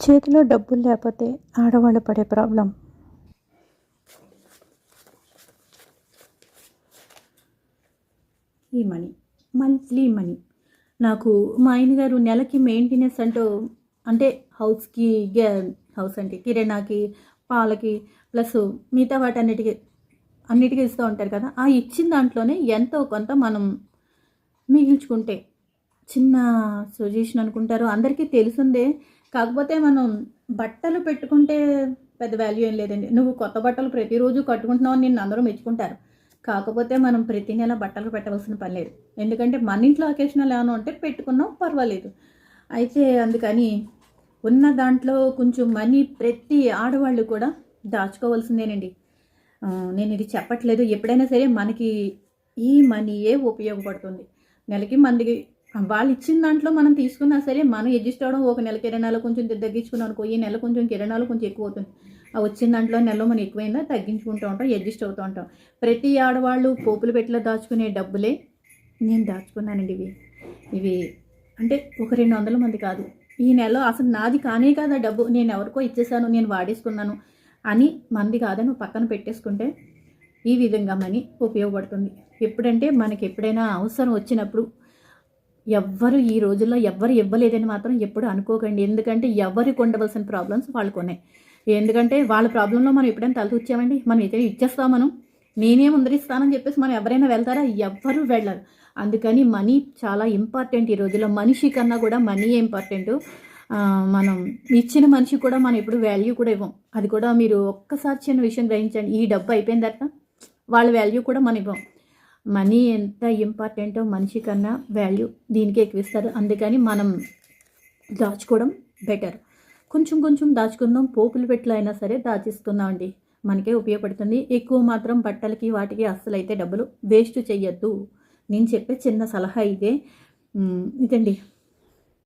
చేతిలో డబ్బులు లేకపోతే ఆడవాళ్ళు పడే ప్రాబ్లం. ఈ మనీ, మంత్లీ మనీ. నాకు మా ఆయన గారు నెలకి మెయింటెనెన్స్ అంటూ అంటే హౌస్కి హౌస్ అంటే కిరాణాకి, పాలకి ప్లస్ మిగతా అన్నిటికీ ఇస్తూ ఉంటారు కదా. ఆ ఇచ్చిన దాంట్లోనే ఎంతో కొంత మనం మిగిల్చుకుంటే చిన్న సొల్యూషన్ అనుకుంటారు, అందరికీ తెలిసిందే. కాకపోతే మనం బట్టలు పెట్టుకుంటే పెద్ద వాల్యూ ఏం లేదండి. నువ్వు కొత్త బట్టలు ప్రతిరోజు కట్టుకుంటున్నావు అని నిన్ను అందరూ మెచ్చుకుంటారు. కాకపోతే మనం ప్రతి నెల బట్టలు పెట్టవలసిన పని లేదు. ఎందుకంటే మన ఇంట్లో అకేషనల్ ఏమైనా ఉంటే పెట్టుకున్నాం పర్వాలేదు. అయితే అందుకని ఉన్న దాంట్లో కొంచెం మనీ ప్రతి ఆడవాళ్ళు కూడా దాచుకోవాల్సిందేనండి. నేను ఇది చెప్పట్లేదు, ఎప్పుడైనా సరే మనకి ఈ మనీయే ఉపయోగపడుతుంది. నెలకి మందికి వాళ్ళు ఇచ్చిన దాంట్లో మనం తీసుకున్నా సరే మనం అడ్జస్ట్ అవ్వడం. ఒక నెల కిరాణాలు కొంచెం తగ్గించుకున్నాం అనుకో, ఈ నెల కొంచెం కిరాణాలు కొంచెం ఎక్కువ అవుతుంది. ఆ వచ్చిన దాంట్లో నెలలో మనం ఎక్కువైందా తగ్గించుకుంటూ ఉంటాం, అడ్జస్ట్ అవుతూ ఉంటాం. ప్రతి ఆడవాళ్ళు పోపులు పెట్టిలో దాచుకునే డబ్బులే నేను దాచుకున్నానండి. ఇవి అంటే ఒక 200 మంది కాదు. ఈ నెల అసలు నాది కానే కాదు ఆ డబ్బు, నేను ఎవరికో ఇచ్చేసాను, నేను వాడేసుకున్నాను అని మంది కాదని పక్కన పెట్టేసుకుంటే ఈ విధంగా మనీ ఉపయోగపడుతుంది. ఎప్పుడంటే మనకి ఎప్పుడైనా అవసరం వచ్చినప్పుడు ఎవ్వరు ఈ రోజుల్లో ఎవ్వరు ఇవ్వలేదని మాత్రం ఎప్పుడు అనుకోకండి. ఎందుకంటే ఎవరికి ఉండవలసిన ప్రాబ్లమ్స్ వాళ్ళకు ఉన్నాయి. ఎందుకంటే వాళ్ళ ప్రాబ్లంలో మనం ఎప్పుడైనా తలదూర్చామండి, మనం ఇతర ఇచ్చేస్తాం. నేనే ముందరిస్తానని చెప్పేసి మనం ఎవరైనా వెళ్తారా? ఎవ్వరూ వెళ్ళరు. అందుకని మనీ చాలా ఇంపార్టెంట్ ఈ రోజుల్లో. మనిషి కన్నా కూడా మనీ ఇంపార్టెంటు. మనం ఇచ్చిన మనిషి కూడా మనం ఎప్పుడు వాల్యూ కూడా ఇవ్వం. అది కూడా మీరు ఒక్కసారి చిన్న విషయం గ్రహించండి. ఈ డబ్బు అయిపోయిన తర్వాత వాళ్ళ వాల్యూ కూడా మనం ఇవ్వం. మనీ ఎంత ఇంపార్టెంటో మనిషి కన్నా వాల్యూ దీనికే ఎక్కువ ఇస్తారు. అందుకని మనం దాచుకోవడం బెటర్. కొంచెం కొంచెం దాచుకుందాం, పోపులు పెట్లు అయినా సరే దాచిస్తున్నాం అండి, మనకే ఉపయోగపడుతుంది. ఎక్కువ మాత్రం బట్టలకి వాటికి అస్సలైతే డబ్బులు వేస్ట్ చెయ్యొద్దు. నేను చెప్పే చిన్న సలహా ఇదే. ఇదండి.